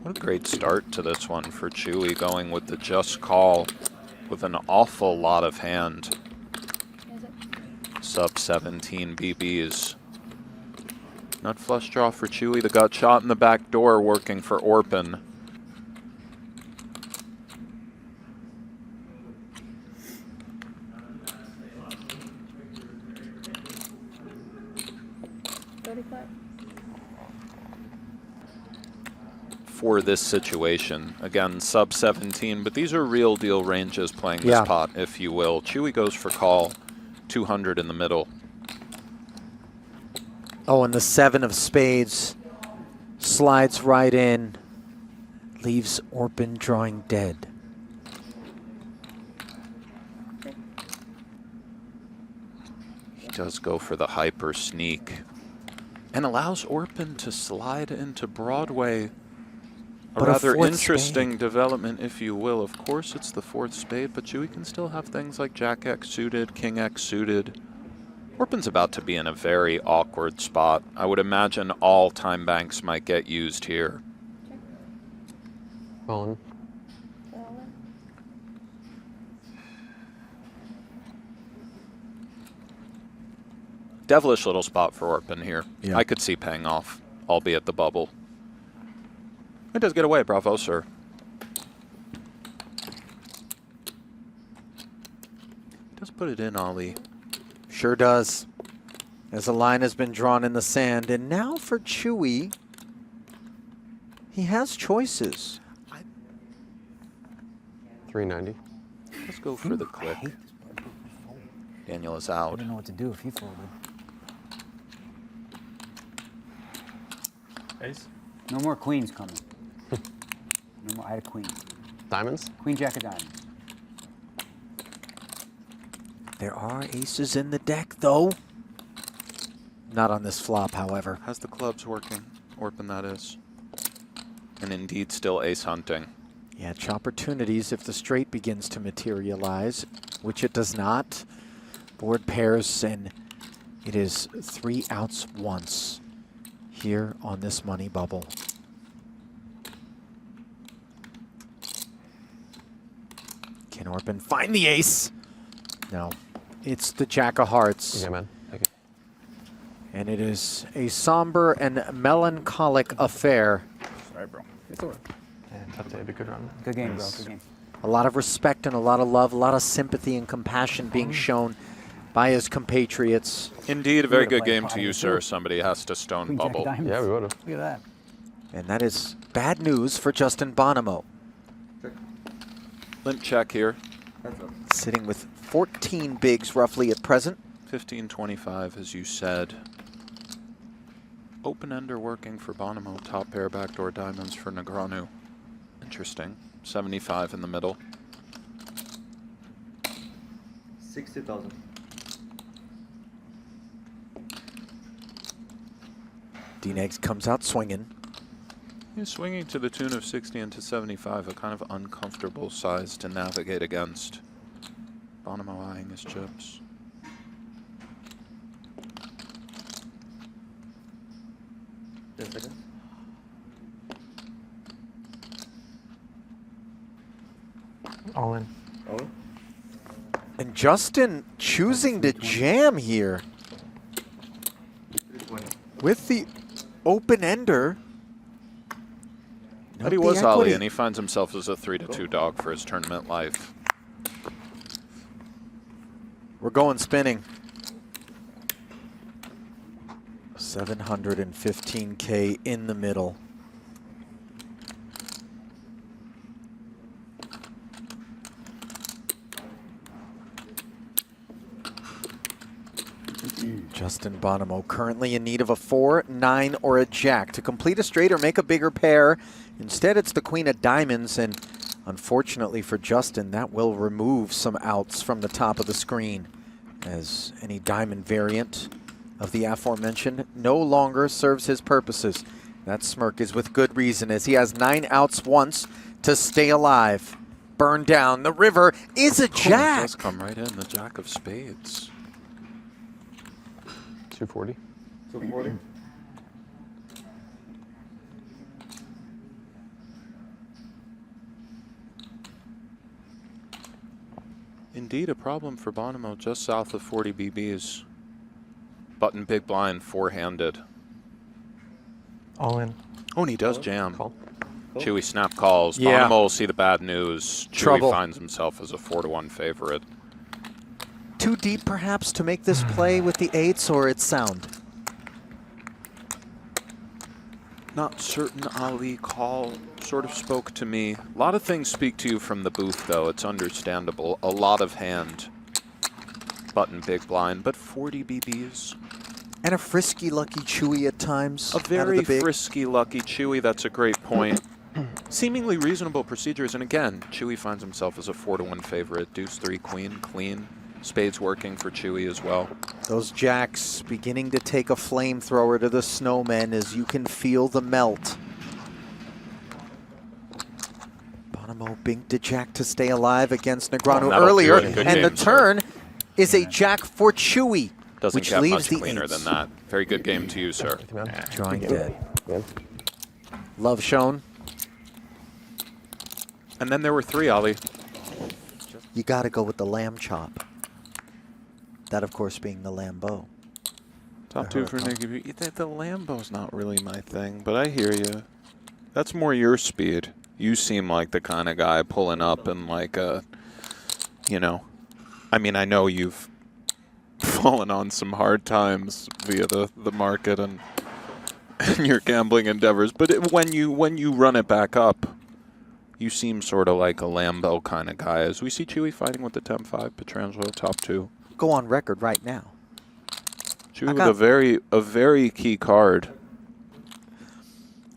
What a great start to this one for Chewy, going with the just call with an awful lot of hand. Sub 17 BBs. Nut flush draw for Chewy. The gut shot in the back door working for Orpin. For this situation, again, sub 17, but these are real deal ranges playing this pot, if you will. Chewy goes for call, 200 in the middle. Oh, and the 7 of spades slides right in, leaves Orpin drawing dead. He does go for the hyper sneak and allows Orpin to slide into Broadway. A rather interesting development, if you will. Of course, it's the 4th spade, but Chewy can still have things like Jack X suited, King X suited. Orpin's about to be in a very awkward spot. I would imagine all time banks might get used here. On. Devilish little spot for Orpin here. Yeah. I could see paying off, albeit the bubble. It does get away, bravo, sir. Does put it in, Ollie. Sure does. As a line has been drawn in the sand. And now for Chewy, he has choices. 390. Let's go for the click. Daniel is out. I didn't know what to do if he folded. Ace? No more queens coming. No more. I had a queen. Diamonds? Queen, jack of diamonds. There are aces in the deck, though. Not on this flop, however. How's the clubs working? Orpin, that is. And indeed still ace hunting. Yeah, opportunities if the straight begins to materialize, which it does not. Board pairs, and it is 3 outs once here on this money bubble. Can Orpin find the ace? No, it's the jack of hearts. Yeah, man. Okay. And it is a somber and melancholic affair. Sorry, bro. It's all right. Yeah, tough day, but good run. Good game, bro. Good game. A lot of respect and a lot of love, a lot of sympathy and compassion being shown by his compatriots. Indeed, a very good game to you, sir. Somebody has to stone Queen, jack of bubble. diamonds. Yeah, we would have. Look at that. And that is bad news for Justin Bonomo. Limp check here. Sitting with 14 bigs roughly at present. 15-25, as you said. Open ender working for Bonomo. Top pair, backdoor diamonds for Negreanu. Interesting. 75 in the middle. 60,000. D-Negs comes out swinging. He's swinging to the tune of 60 into 75, a kind of uncomfortable size to navigate against. Bonomo eyeing his chips. All in. And Justin choosing to jam here with the open ender. But he was Ollie, and he finds himself as a 3-2 dog for his tournament life. We're going spinning. 715K in the middle. Justin Bonomo currently in need of a 4, 9, or a jack to complete a straight or make a bigger pair. Instead, it's the queen of diamonds, and unfortunately for Justin, that will remove some outs from the top of the screen, as any diamond variant of the aforementioned no longer serves his purposes. That smirk is with good reason, as he has 9 outs once to stay alive. Burn down. The river is a jack. It does come right in, the jack of spades. 240. 240. Indeed, a problem for Bonomo just south of 40 BBs. Button big blind, four-handed. All in. Oh, and he does jam. Call. Chewy snap calls. Yeah. Bonomo will see the bad news. Chewy Trouble. finds himself as a 4-1 favorite. Too deep, perhaps, to make this play with the eights, or it's sound? Not certain. Ali call sort of spoke to me. A lot of things speak to you from the booth, though. It's understandable. A lot of hand. Button big blind, but 40 BBs. And a frisky, lucky Chewy at times. A out of very the big. frisky, lucky Chewy. That's a great point. Seemingly reasonable procedures, and again, Chewy finds himself as a 4-1 favorite. Deuce 3 queen, clean. Spades working for Chewy as well. Those jacks beginning to take a flamethrower to the snowmen as you can feel the melt. Bonomo binked a jack to stay alive against Negreanu that'll earlier, do it. Good and the game, sir. turn is a jack for Chewy, Doesn't which get leaves much the cleaner eights. than that. Very good game to you, sir. Drawing dead. Man. Love shown. And then there were 3, Ali. You got to go with the lamb chop. That, of course, being the Lambo. Top 2 for Nicky. The Lambo's not really my thing, but I hear you. That's more your speed. You seem like the kind of guy pulling up in like a, you know, I mean, I know you've fallen on some hard times via the market and your gambling endeavors, but when you run it back up, you seem sort of like a Lambo kind of guy. As we see Chewy fighting with the 10-5, Petrangelo top 2. Go on record right now. Chewy with a very key card.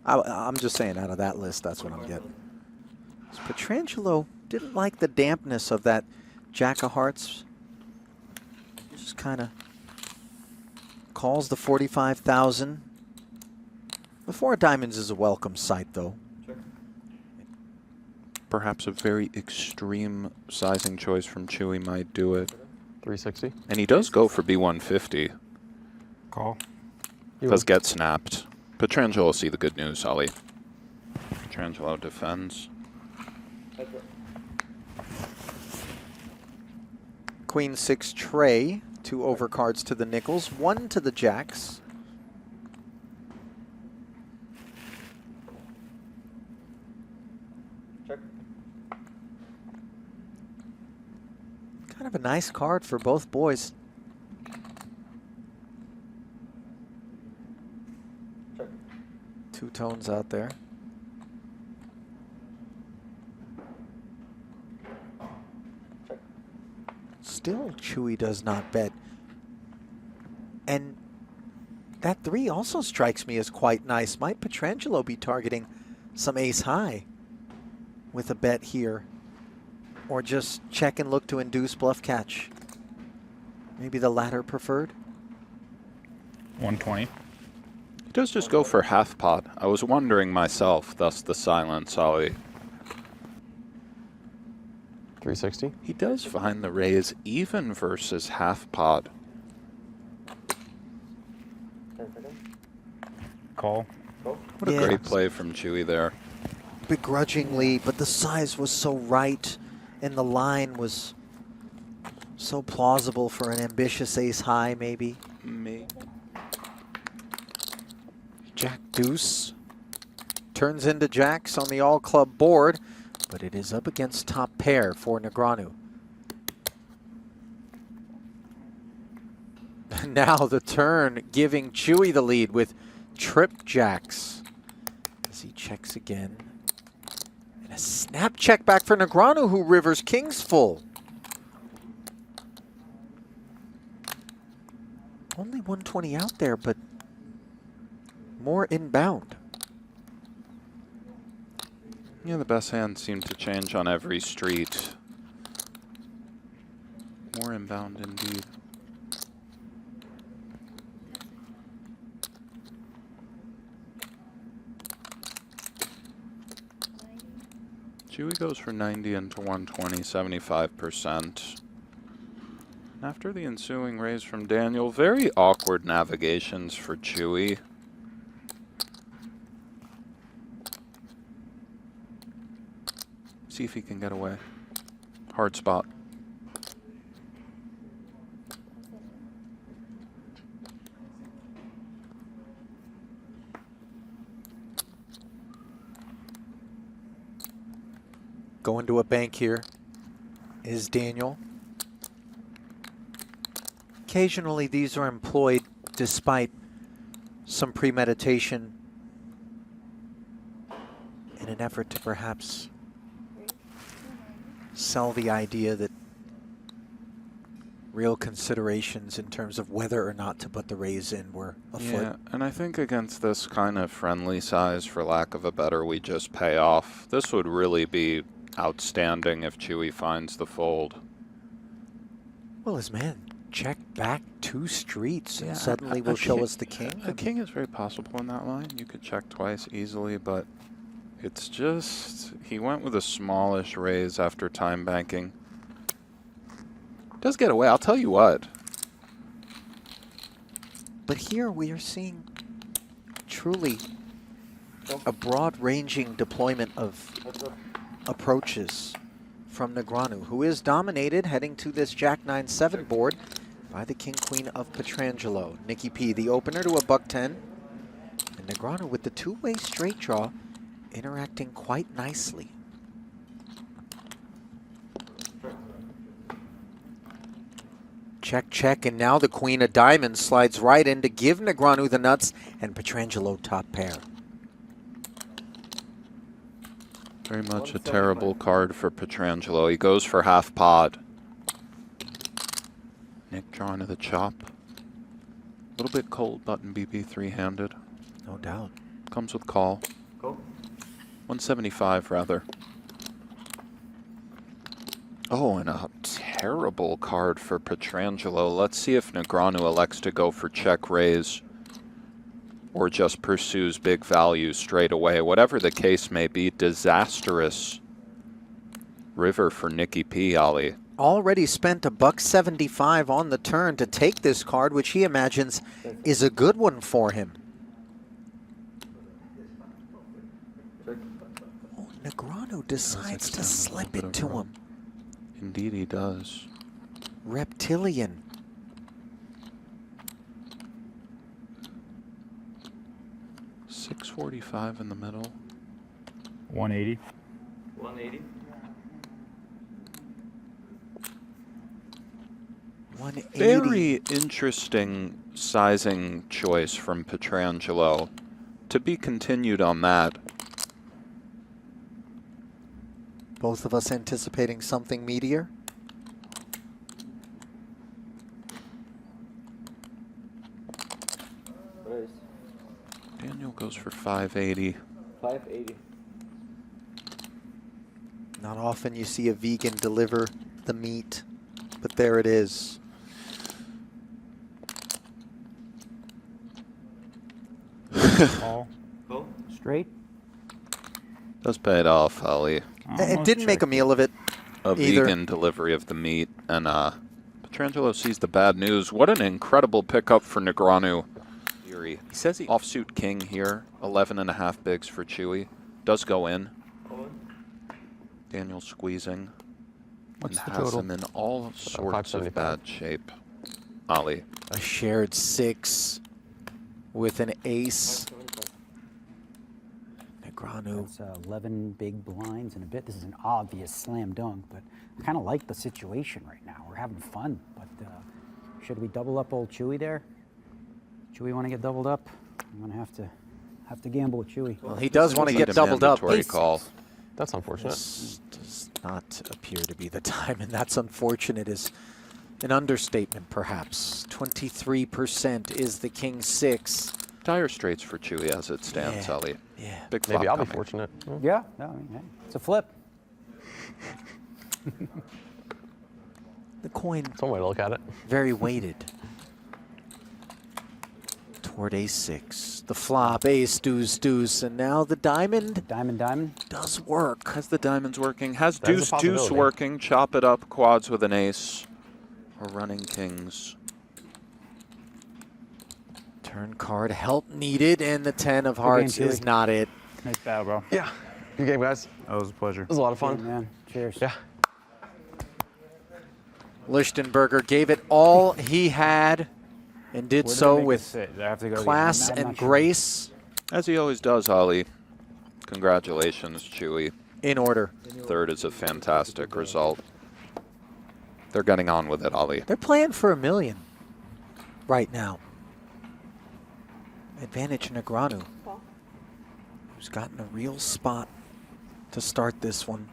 I'm just saying, out of that list, that's what I'm getting. Petrangelo didn't like the dampness of that Jack of Hearts. Just kind of calls the 45,000. The 4 of diamonds is a welcome sight, though. Perhaps a very extreme sizing choice from Chewy might do it. 360. And he does go for B150. Call. Does get snapped. Petrangelo will see the good news, Ollie. Petrangelo defends. Queen 6 tray, 2 overcards to the nickels, 1 to the jacks. Kind of a nice card for both boys. Two tones out there. Still, Chewy does not bet. And that 3 also strikes me as quite nice. Might Petrangelo be targeting some ace high with a bet here? Or just check and look to induce bluff catch? Maybe the latter preferred? 120. He does just go for half pot. I was wondering myself, thus the silence, Ollie. 360. He does find the raise even versus half pot. Call. What a Yeah. great play from Chewy there. Begrudgingly, but the size was so right and the line was so plausible for an ambitious ace high, maybe. Jack deuce turns into jacks on the all club board, but it is up against top pair for Negreanu. Now the turn giving Chewy the lead with trip jacks as he checks again. And a snap check back for Negreanu, who rivers kings full. Only 120 out there, but more inbound. Yeah, the best hands seem to change on every street. More inbound indeed. Chewy goes for 90 into 120, 75%. After the ensuing raise from Daniel, very awkward navigations for Chewy. See if he can get away. Hard spot. Going to a bank here is Daniel. Occasionally these are employed despite some premeditation in an effort to perhaps sell the idea that real considerations in terms of whether or not to put the raise in were afoot. Yeah, and I think against this kind of friendly size, for lack of a better, we just pay off. This would really be outstanding if Chewy finds the fold. Well, his man checked back 2 streets Yeah, and suddenly a will show king- us the king. A king is very possible in that line. You could check twice easily, but it's just, he went with a smallish raise after time banking. Does get away, I'll tell you what. But here we are seeing truly a broad-ranging deployment of approaches from Negreanu, who is dominated heading to this Jack-9-7 board by the King-Queen of Petrangelo. Nikki P, the opener, to a buck-10. And Negreanu with the two-way straight draw interacting quite nicely. Check, check, and now the Queen of Diamonds slides right in to give Negreanu the nuts and Petrangelo top pair. Very much a terrible card for Petrangelo. He goes for half pot. Nick drawing to the chop. A little bit cold button BB three-handed. No doubt. Comes with call. Go. 175 rather. Oh, and a terrible card for Petrangelo. Let's see if Negreanu elects to go for check raise or just pursues big value straight away. Whatever the case may be, disastrous river for Nikki P, Ali. Already spent a $1.75 on the turn to take this card, which he imagines is a good one for him. Oh, Negreanu decides to slip it to him. Indeed he does. Reptilian. $6.45 in the middle. 180. 180. 180. Very interesting sizing choice from Petrangelo. To be continued on that. Both of us anticipating something meatier. Raise. Daniel goes for 580. 580. Not often you see a vegan deliver the meat, but there it is. Call. Go. Straight. Does pay it off, Ali. It Almost didn't make a checked. meal of it. A Either. vegan delivery of the meat. And Petrangelo sees the bad news. What an incredible pickup for Negreanu. He says he offsuit king here. 11.5 bigs for Chewy. Does go in. On. Daniel squeezing. What's and the has total? him in all sorts of 575. bad shape. Ali. A shared 6 with an ace. 575. Negreanu. That's 11 big blinds and a bit. This is an obvious slam dunk, but I kind of like the situation right now. We're having fun, but should we double up old Chewy there? Chewy want to get doubled up? I'm gonna have to gamble with Chewy. Well, he does want to Need get a doubled up. mandatory call. That's unfortunate. This does not appear to be the time, and that's unfortunate is an understatement, perhaps. 23% is the king 6. Dire straits for Chewy as it stands, Yeah. Ali. Yeah. Big flop Maybe I'll be coming. fortunate. Yeah, no, I mean, hey, it's a flip. The coin Some way to look at it. very weighted toward ace 6. The flop, ace, deuce, deuce, and now the diamond Diamond, diamond. does work. Has the diamonds working? Has That is a deuce, deuce possibility. working? Chop it up, quads with an ace. Or running kings. Turn card, help needed, and the 10 of hearts game, is Chewy. not it. Nice battle, bro. Yeah. Good game, guys. It That was a pleasure. was a lot of fun. Man, cheers. Yeah. Lichtenberger gave it all he had and did Where did so they make it with sit? Did I have to go to the class end? I'm and not sure. grace. As he always does, Ali. Congratulations, Chewy. In order. Third is a fantastic result. They're getting on with it, Ollie. They're playing for $1 million right now. Advantage Negreanu, who's gotten a real spot to start this one.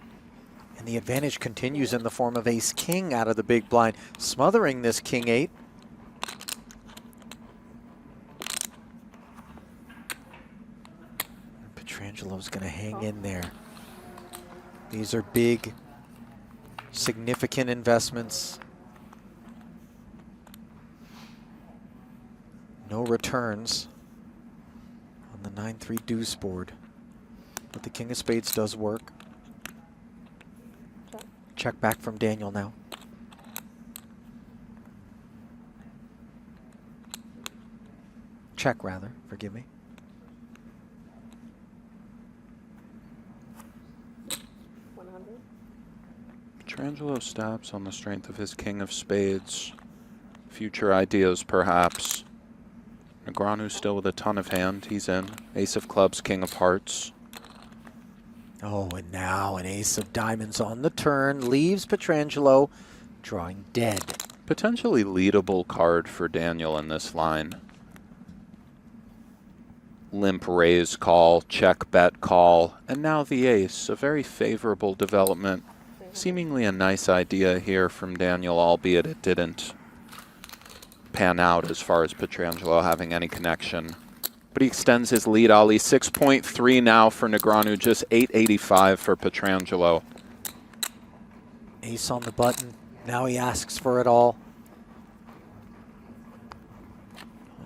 And the advantage continues in the form of ace-king out of the big blind, smothering this king-8. Petrangelo's going to hang in there. These are big, significant investments. No returns on the 9-3 deuce board. But the king of spades does work. Check back from Daniel now. Check, rather. Forgive me. Petrangelo stabs on the strength of his king of spades. Future ideas, perhaps. Negreanu still with a ton of hand. He's in. Ace of clubs, king of hearts. Oh, and now an ace of diamonds on the turn leaves Petrangelo drawing dead. Potentially leadable card for Daniel in this line. Limp raise call, check bet call, and now the ace. A very favorable development. Seemingly a nice idea here from Daniel, albeit it didn't pan out as far as Petrangelo having any connection. But he extends his lead, Ali. 6.3 now for Negreanu, just 885 for Petrangelo. Ace on the button. Now he asks for it all.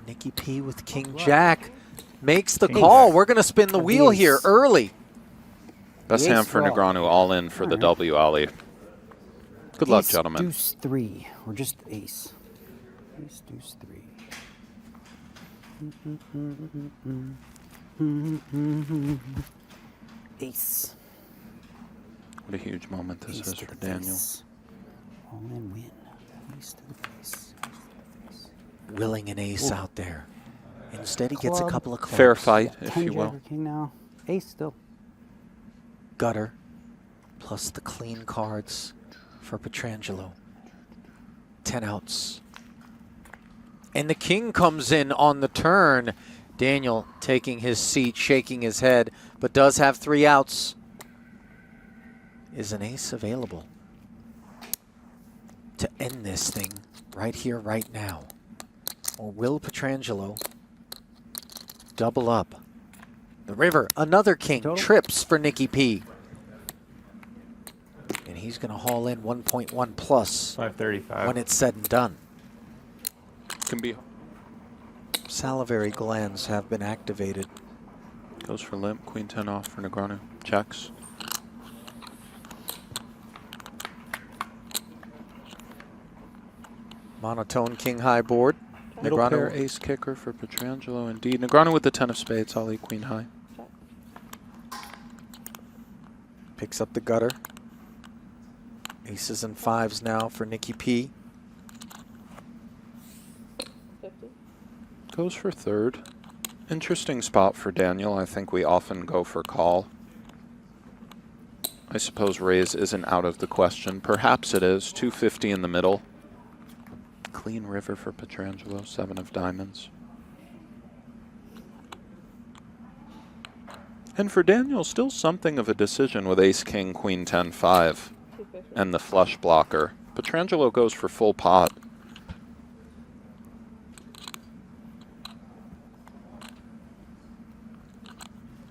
Nicky P with King Jack makes the call. We're going to spin the wheel here early. Best hand for Negreanu, all in for the W, Ali. Good luck, gentlemen. Deuce 3, or just ace. Ace, deuce 3. Ace. What a huge moment this is for Daniel. All in win. Ace to the face. Willing an ace out there. Instead, he gets a couple of clubs. Fair fight, if you will. King now. Ace still. Gutter plus the clean cards for Petrangelo. 10 outs. And the king comes in on the turn. Daniel taking his seat, shaking his head, but does have 3 outs. Is an ace available to end this thing right here, right now? Or will Petrangelo double up? The river, another king, trips for Nicky P. And he's going to haul in 1.1 plus 535. when it's said and done. Can be. Salivary glands have been activated. Goes for limp, queen 10 off for Negreanu. Checks. Monotone king high board. Middle pair ace kicker for Petrangelo indeed. Negreanu with the 10 of spades, Ali queen high. Picks up the gutter. Aces and 5s now for Nicky P. 50. Goes for third. Interesting spot for Daniel. I think we often go for call. I suppose raise isn't out of the question. Perhaps it is. 250 in the middle. Clean river for Petrangelo. 7 of diamonds. And for Daniel, still something of a decision with ace, king, queen, 10, 5. And the flush blocker. Petrangelo goes for full pot.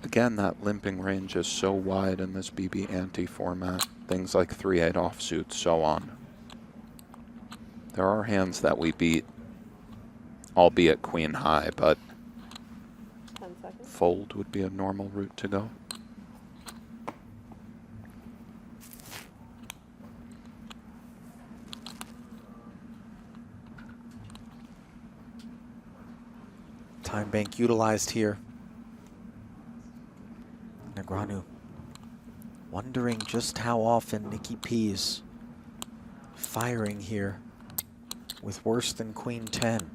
Again, that limping range is so wide in this BB ante format. Things like 3-8 offsuit, so on. There are hands that we beat, albeit queen high, but 10 seconds. fold would be a normal route to go. Time bank utilized here. Negreanu wondering just how often Nicky P is firing here with worse than queen 10.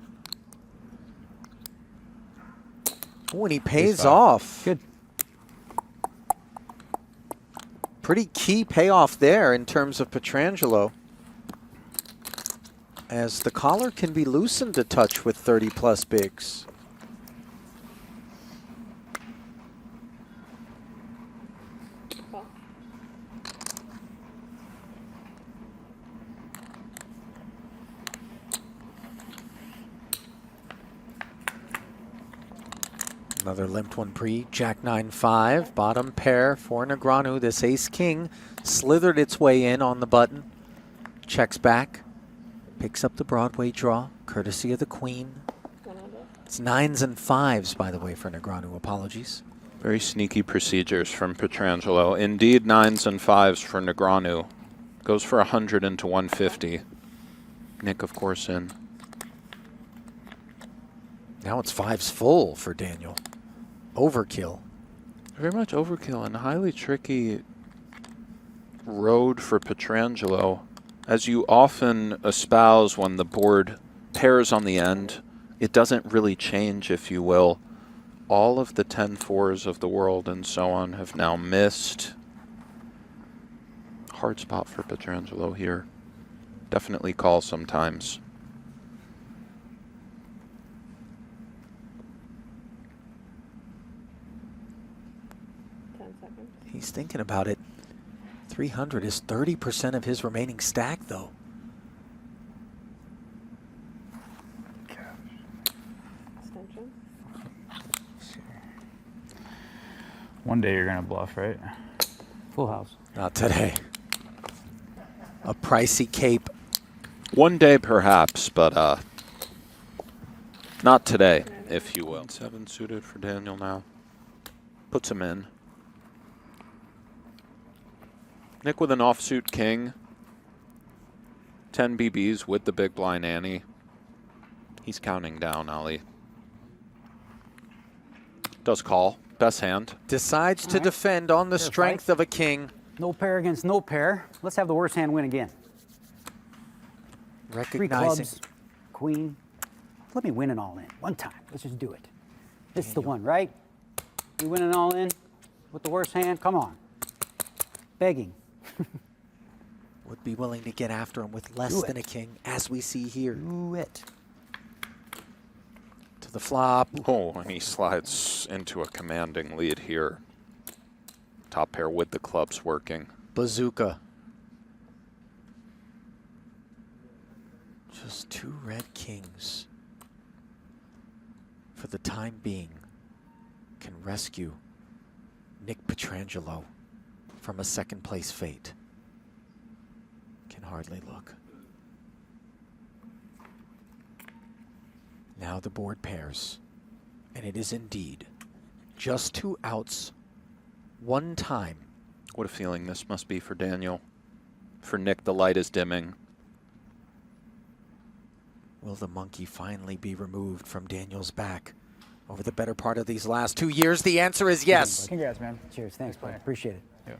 Oh, and he pays off. Good. Pretty key payoff there in terms of Pietrangelo, as the collar can be loosened a touch with 30-plus bigs. Call. Another limped one pre, Jack 9-5, bottom pair for Negreanu. This ace-king slithered its way in on the button, checks back, picks up the Broadway draw, courtesy of the queen. 100. It's 9s and 5s, by the way, for Negreanu. Apologies. Very sneaky procedures from Pietrangelo. Indeed, 9s and 5s for Negreanu. Goes for 100 into 150. Nick, of course, in. Now it's 5s full for Daniel. Overkill. Very much overkill and highly tricky road for Pietrangelo. As you often espouse when the board pairs on the end, it doesn't really change, if you will. All of the 10-4s of the world and so on have now missed. Hard spot for Pietrangelo here. Definitely call sometimes. He's thinking about it. 300 is 30% of his remaining stack, though. Extension. One day you're gonna bluff, right? Full house. Not today. A pricey cape. One day perhaps, but not today, if you will. 7 suited for Daniel now. Puts him in. Nick with an offsuit king. 10 BBs with the big blind ante. He's counting down, Ali. Does call. Best hand. Decides to defend on the Fair strength fight. of a king. No pair against no pair. Let's have the worst hand win again. 3 Recognizing. clubs, queen. Let me win it all in. One time. Let's just do it. This is the one, right? We win it all in with the worst hand. Come on. Begging. Would be willing to get after him with less Do than a it. king, as we see here. Do it. To the flop. Oh, and he slides into a commanding lead here. Top pair with the clubs working. Bazooka. Just 2 red kings. For the time being, can rescue Nick Pietrangelo from a second-place fate. Can hardly look. Now the board pairs, and it is indeed just 2 outs, 1 time. What a feeling this must be for Daniel. For Nick, the light is dimming. Will the monkey finally be removed from Daniel's back over the better part of these last 2 years? The answer is yes. Congrats, man. Cheers. Thanks, bud. Appreciate it. Yeah.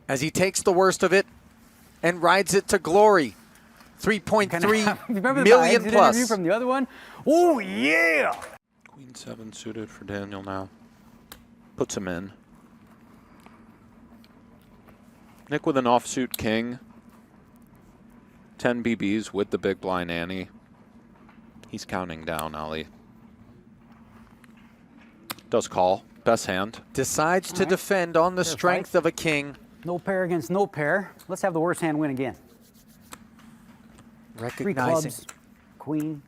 As he takes the worst of it and rides it to glory. 3.3 Remember the million exit plus. interview from the other one? Oh, yeah! Queen 7 suited for Daniel now. Puts him in. Nick with an offsuit king. 10 BBs with the big blind ante. He's counting down, Ali. Does call. Best hand. Decides to defend on the Fair strength fight. of a king. No pair against no pair. Let's have the worst hand win again. 3 Recognizing. clubs, queen.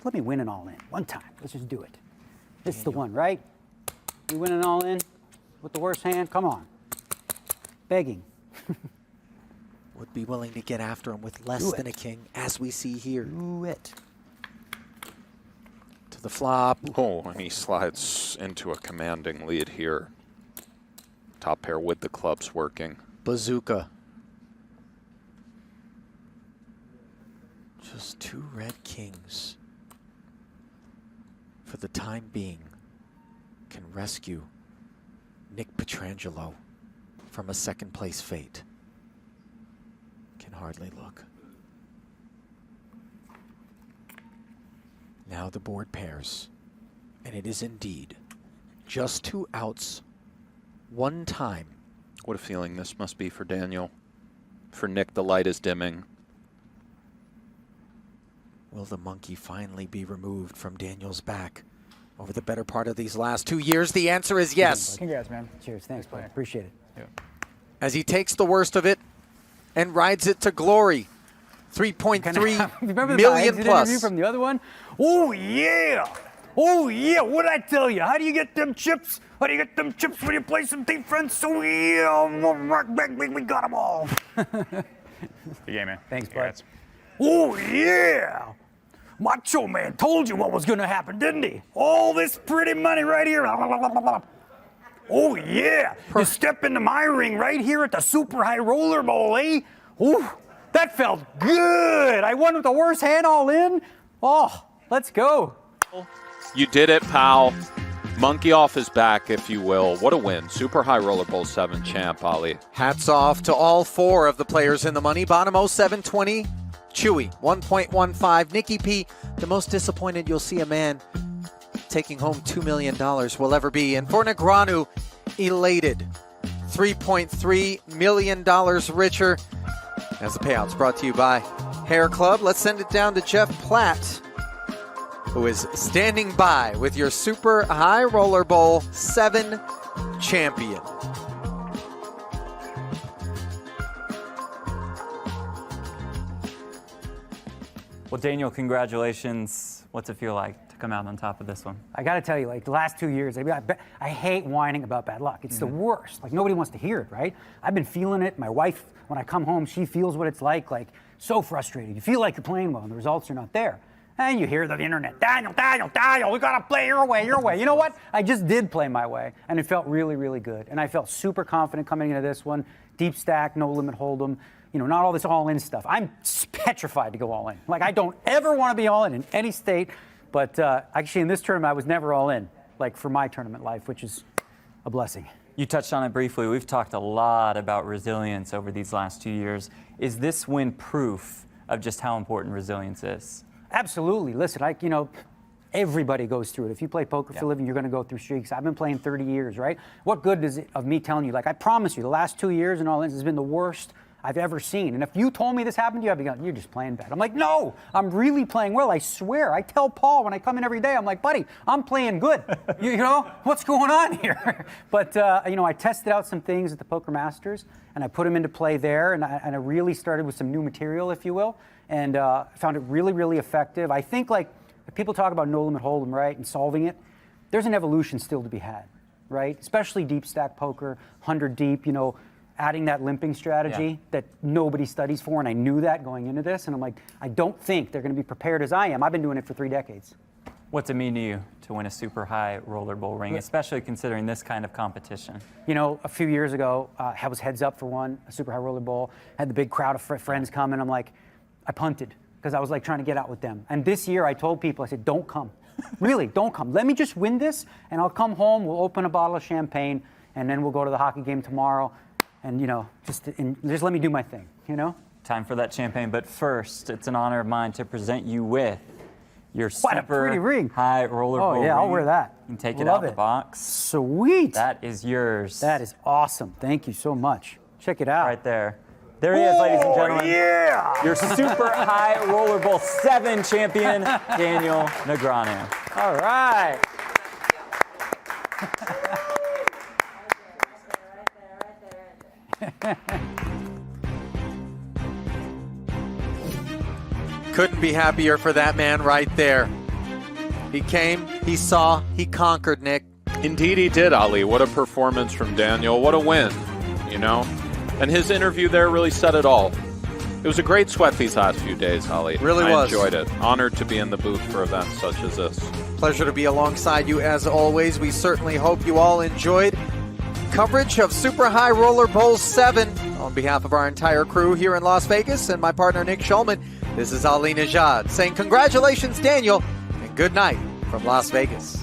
Let me win it all in. One time. Let's just do it. This is the one, right? We win it all in with the worst hand. Come on. Begging. Would be willing to get after him with less Do than a it. king, as we see here. Do it. To the flop. Oh, and he slides into a commanding lead here. Top pair with the clubs working. Bazooka. Just 2 red kings. For the time being, can rescue Nick Pietrangelo from a second-place fate. Can hardly look. Now the board pairs, and it is indeed just 2 outs, 1 time. What a feeling this must be for Daniel. For Nick, the light is dimming. Will the monkey finally be removed from Daniel's back over the better part of these last 2 years? The answer is yes. Congrats, man. Cheers. Thanks, bud. Appreciate it. As he takes the worst of it and rides it to glory. 3.3 Remember the million exit plus. interview from the other one? Oh, yeah. Oh, yeah. What'd I tell you? How do you get them chips? How do you get them chips when you play some defense? Oh, yeah. We got them all. Good game, man. Thanks, bud. Congrats. Oh, yeah. Macho Man told you what was going to happen, didn't he? All this pretty money right here. Oh, yeah. You step into my ring right here at the Super High Roller Bowl, eh? Ooh, that felt good. I won with the worst hand all in. Oh, let's go. You did it, pal. Monkey off his back, if you will. What a win. Super High Roller Bowl 7 champ, Ali. Hats off to all 4 of the players in the money. Bonomo, 720. Chewy, 1.15. Nikki P, the most disappointed you'll see a man taking home $2 million will ever be. And for Negreanu, elated. $3.3 million richer. As the payouts brought to you by Hair Club. Let's send it down to Jeff Platt, who is standing by with your Super High Roller Bowl 7 champion. Well, Daniel, congratulations. What's it feel like to come out on top of this one? I got to tell you, like the last 2 years, I hate whining about bad luck. It's the worst. Like nobody wants to hear it, right? I've been feeling it. My wife, when I come home, she feels what it's like so frustrated. You feel like you're playing well and the results are not there. And you hear the internet, Daniel, we got to play your way. You know what? I just did play my way and it felt really, really good. And I felt super confident coming into this one. Deep stack, no limit hold'em. You know, not all this all-in stuff. I'm petrified to go all-in. Like, I don't ever want to be all-in in any state. But actually, in this tournament, I was never all-in, like, for my tournament life, which is a blessing. You touched on it briefly. We've talked a lot about resilience over these last 2 years. Is this win proof of just how important resilience is? Absolutely. Listen, everybody goes through it. If you play poker for a living, you're going to go through streaks. I've been playing 30 years, right? What good is it of me telling you? Like, I promise you, the last 2 years and all this has been the worst I've ever seen. And if you told me this happened to you, I'd be going, you're just playing bad. I'm like, no, I'm really playing well. I swear. I tell Paul when I come in every day, I'm like, buddy, I'm playing good. you know, what's going on here? But, I tested out some things at the Poker Masters, and I put them into play there, and I really started with some new material, if you will, and found it really, really effective. I think, like, if people talk about no limit hold'em, right, and solving it, there's an evolution still to be had, right? Especially deep stack poker, 100 deep, adding that limping strategy that nobody studies for, and I knew that going into this, and I'm like, I don't think they're going to be prepared as I am. I've been doing it for 3 decades. What's it mean to you to win a Super High Roller Bowl ring, especially considering this kind of competition? A few years ago, I was heads up for one, a Super High Roller Bowl, had the big crowd of friends come, and I'm like, I punted, because I was like trying to get out with them. And this year I told people, I said, don't come. Really, don't come. Let me just win this, and I'll come home, we'll open a bottle of champagne, and then we'll go to the hockey game tomorrow. And, just let me do my thing, Time for that champagne. But first, it's an honor of mine to present you with your What a pretty ring. High Roller Bowl Oh, yeah, ring. I'll wear that. You can take it Love out the box. Sweet. That is yours. That is awesome. Thank you so much. Check it out. Right there. There he is, ladies and gentlemen. Yeah. Your Super High Roller Bowl 7 champion, Daniel Negreanu. All right. Couldn't be happier for that man right there. He came, he saw, he conquered, Nick. Indeed he did, Ali. What a performance from Daniel. What a win, And his interview there really said it all. It was a great sweat these last few days, Ali. Really I was. enjoyed it. Honored to be in the booth for events such as this. Pleasure to be alongside you as always. We certainly hope you all enjoyed coverage of Super High Roller Bowl 7. On behalf of our entire crew here in Las Vegas and my partner Nick Schulman, this is Ali Nejad saying congratulations, Daniel, and good night from Las Vegas.